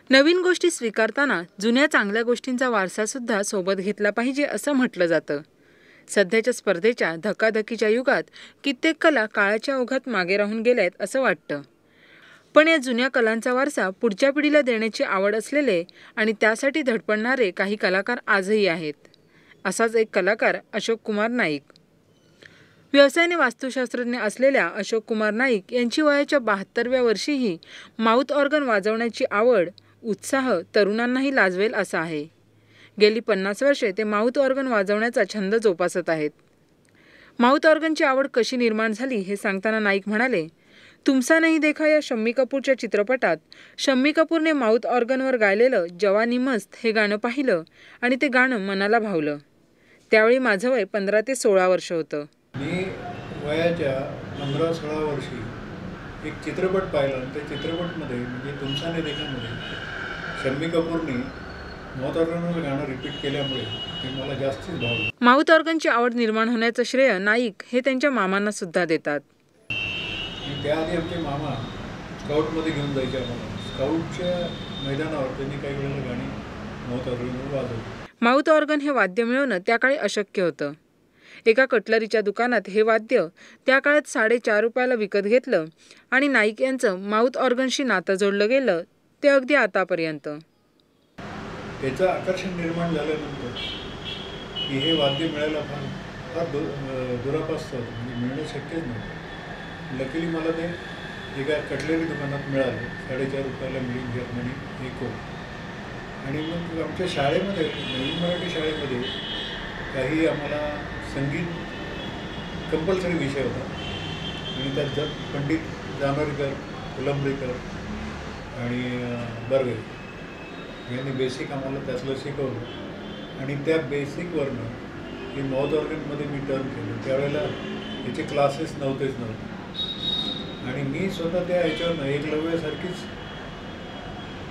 नवीन गोष्टी स्वीकारताना जुन्या चांगल्या गोष्टींचा वारसासुद्धा सोबत घेतला पाहिजे असं म्हटलं जातं. सध्याच्या स्पर्धेच्या धकाधकीच्या युगात कित्येक कला काळाच्या ओघात मागे राहून गेल्यात असं वाटतं. पण या जुन्या कलांचा वारसा पुढच्या पिढीला देण्याची आवड असलेले आणि त्यासाठी धडपडणारे काही कलाकार आजही आहेत. असाच एक कलाकार अशोक कुमार नाईक. व्यवसायाने वास्तुशास्त्रज्ञ असलेल्या अशोक कुमार नाईक यांची वयाच्या 72व्या वर्षीही माऊथ ऑर्गन वाजवण्याची आवड, उत्साह तरुणांनाही लाजवेल असा आहे. गेली 50 वर्षे ते माऊथ ऑर्गन वाजवण्याचा छंद जोपासत आहेत. माऊथ ऑर्गनची आवड कशी निर्माण झाली हे सांगताना नाईक म्हणाले, तुमसा नहीं देखा या शम्मी कपूरच्या चित्रपटात शम्मी कपूरने माऊथ ऑर्गनवर गायलेलं जवानी मस्त हे गाणं पाहिलं आणि ते गाणं मनाला भावलं. त्यावेळी माझं वय 15 ते 16 वर्ष होतं. मी वयाच्या 15-16 वर्षी एक चित्रपट पाहिला आणि त्या चित्रपटमध्ये म्हणजे तुमसा नहीं देखामध्ये शम्मी कपूरने माऊथ ऑर्गनवर गाणं रिपीट केल्यामुळे ते मला जास्तीच भावलं. माऊथ ऑर्गनची आवड निर्माण होण्याचं श्रेय नाईक हे त्यांच्या मामांना सुद्धा देतात. त्याआधी आमचे मामा स्काउटमध्ये घेऊन जायचे आम्हाला. स्काउटच्या मैदानावर त्यांनी काही वेळेला गाणी माऊथ ऑर्गनवर वाजवली. माऊथ ऑर्गन हे वाद्य मिळवणं त्या काळी अशक्य होतं. एका कटलरीच्या दुकानात हे वाद्य त्या काळात 4.5 रुपयाला विकत घेतलं आणि नाईक यांचं माऊथ ऑर्गनशी नातं जोडलं गेलं ते अगदी आतापर्यंत. त्याचं आकर्षण निर्माण झाल्यानंतर की हे वाद्य मिळायला फार दुरापास्त होतं, म्हणजे मिळणं शक्यच नव्हतं. लकीली मला ते एका कटलरी दुकानात मिळालं. 4.5 रुपयाला मिळून घेत म्हणे एक हो. आणि मग आमच्या शाळेमध्ये नवीन मराठी शाळेमध्ये काही आम्हाला संगीत कंपल्सरी विषय होता आणि त्यात पंडित जांभेकर, फुलंब्रीकर आणि बर्वे यांनी बेसिक आम्हाला त्यातलं शिकवलं आणि त्या बेसिकवरनं की माऊथ ऑर्गनमध्ये मी टर्न केलं. त्यावेळेला याचे क्लासेस नव्हते आणि मी स्वतः त्या ह्याच्यावरनं एकलव्यासारखीच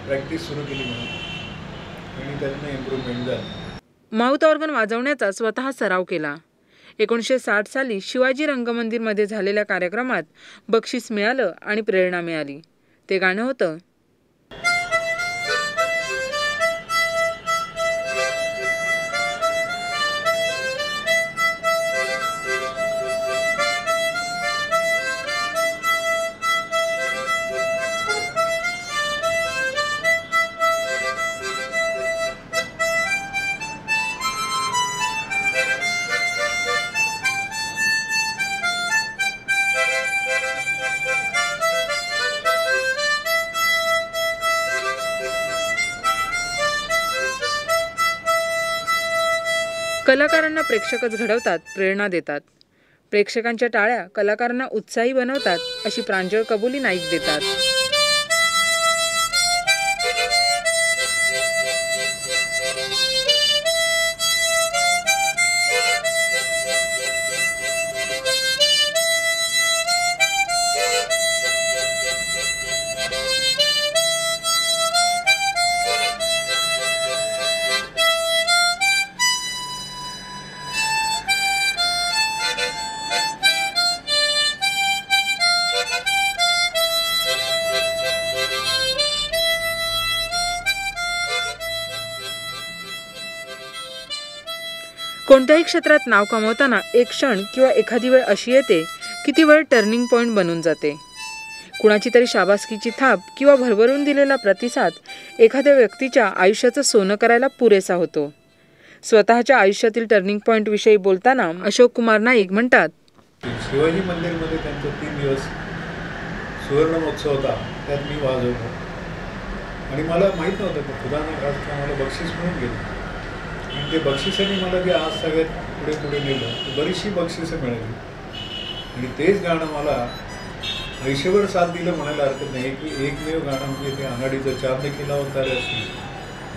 प्रॅक्टिस सुरू केली म्हणून आणि त्यातनं इम्प्रूव्हमेंट झालं. माऊथ ऑर्गन वाजवण्याचा स्वतः सराव केला. 1960 साली शिवाजी रंगमंदिरमध्ये झालेल्या कार्यक्रमात बक्षीस मिळालं आणि प्रेरणा मिळाली. ते गाणं होतं, कलाकारांना प्रेक्षकच घडवतात, प्रेरणा देतात. प्रेक्षकांच्या टाळ्या कलाकारांना उत्साही बनवतात अशी प्रांजळ कबुली नाईक देतात. कोणत्याही क्षेत्रात नाव कमवताना एक क्षण किंवा एखादी वेळ अशी येते की ती वेळ टर्निंग पॉईंट बनून जाते. कुणाची तरी शाबासकीची थाप किंवा भरभरून दिलेला प्रतिसाद एखाद्या व्यक्तीच्या आयुष्याचं सोनं करायला पुरेसा होतो. स्वतःच्या आयुष्यातील टर्निंग पॉईंट विषयी बोलताना अशोक कुमार नाईक म्हणतात, शिवाजी मंदिरमध्ये त्यांचा 3 दिवस सुवर्ण महोत्सव होता. त्यात मी वाजवतो आणि मला माहीत नव्हतं की खुदानं खास मला बक्षीस म्हणून गेलं आणि ते बक्षिसाने मला जे आज सगळ्यात पुढे नेलं तर बरीचशी बक्षिसं मिळाली आणि तेच गाणं मला आयुष्यभर साथ दिलं म्हणायला हरकत नाही की एकमेव गाणं म्हणजे ते आघाडीचं चांदणे केला होता रे अशी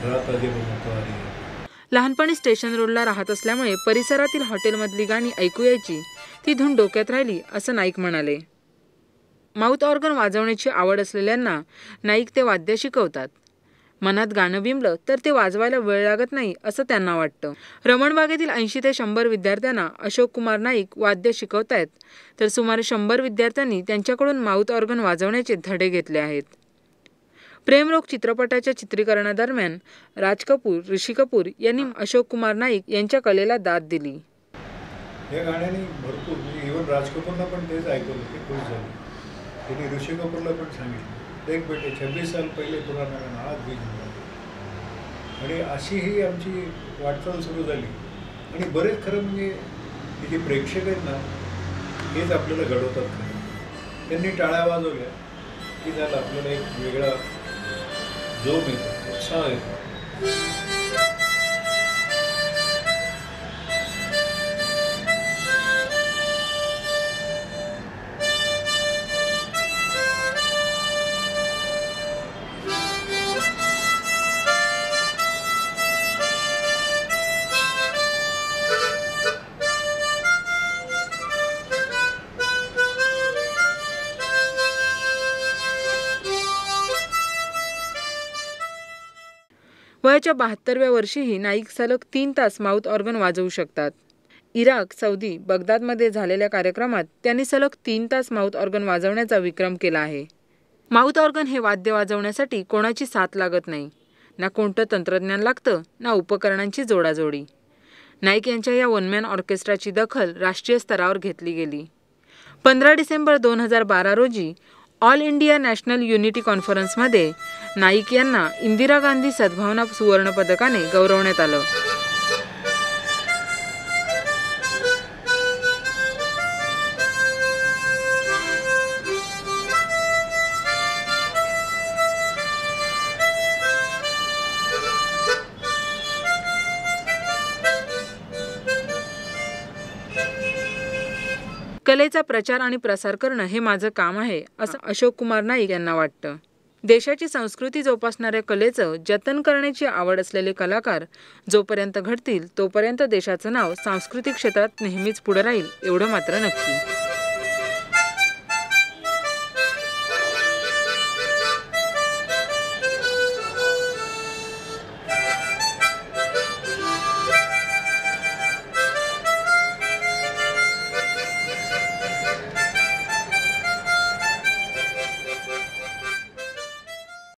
रात अजे बनवतो आली. लहानपणी स्टेशन रोडला राहत असल्यामुळे परिसरातील हॉटेलमधली गाणी ऐकू यायची, ती धून डोक्यात राहिली असं नाईक म्हणाले. माऊथ ऑर्गन वाजवण्याची आवड असलेल्यांना नाईक ते वाद्य शिकवतात. मनात गाणं बिंबलं तर ते वाजवायला वेळ लागत नाही असं त्यांना वाटतं. रमणबागेतील 80 ते 100 विद्यार्थ्यांना अशोक कुमार नाईक वाद्य शिकवतायत, तर सुमारे 100 विद्यार्थ्यांनी त्यांच्याकडून माऊथ ऑर्गन वाजवण्याचे धडे घेतले आहेत. प्रेमरोग चित्रपटाच्या चित्रीकरणादरम्यान राज कपूर, ऋषी कपूर यांनी अशोक कुमार नाईक यांच्या कलेला दाद दिली. या गाण्याने भरपूर म्हणजे इव्हन राज कपूरला पण तेच ऐकवलं की खुश झाली. त्यांनी ऋषी कपूरला पण सांगितलं देख बेटे 26 साल पहिले पुराना गाणं आज भी जिंदा. आणि अशी ही आमची वाटचाल सुरू झाली. आणि बरेच खरं म्हणजे हे जे प्रेक्षक आहेत ना हेच आपल्याला घडवतात खरं. त्यांनी टाळ्या वाजवल्या की झालं आपल्याला एक वेगळा जोम येतो, उत्साह येतो. वयाच्या 72व्या वर्षीही नाईक सलग 3 तास माउथ ऑर्गन वाजवू शकतात. इराक, सौदी, बगदादमध्ये झालेल्या कार्यक्रमात त्यांनी सलग 3 तास माउथ ऑर्गन वाजवण्याचा विक्रम केला आहे. माउथ ऑर्गन हे वाद्य वाजवण्यासाठी कोणाची साथ लागत नाही, ना कोणतं तंत्रज्ञान लागतं, ना उपकरणांची जोडाजोडी. नाईक यांच्या या वनमॅन ऑर्केस्ट्राची दखल राष्ट्रीय स्तरावर घेतली गेली. 15 डिसेंबर 2012 रोजी ऑल इंडिया नॅशनल युनिटी कॉन्फरन्समध्ये नाईक यांना इंदिरा गांधी सद्भावना सुवर्ण पदकाने गौरवण्यात आलं. कलेचा प्रचार आणि प्रसार करणं हे माझं काम आहे असं अशोक कुमार नाईक यांना वाटतं. देशाची संस्कृती जोपासणाऱ्या कलेचं जतन करण्याची आवड असलेले कलाकार जोपर्यंत घडतील तोपर्यंत देशाचं नाव सांस्कृतिक क्षेत्रात नेहमीच पुढे राहील एवढं मात्र नक्की.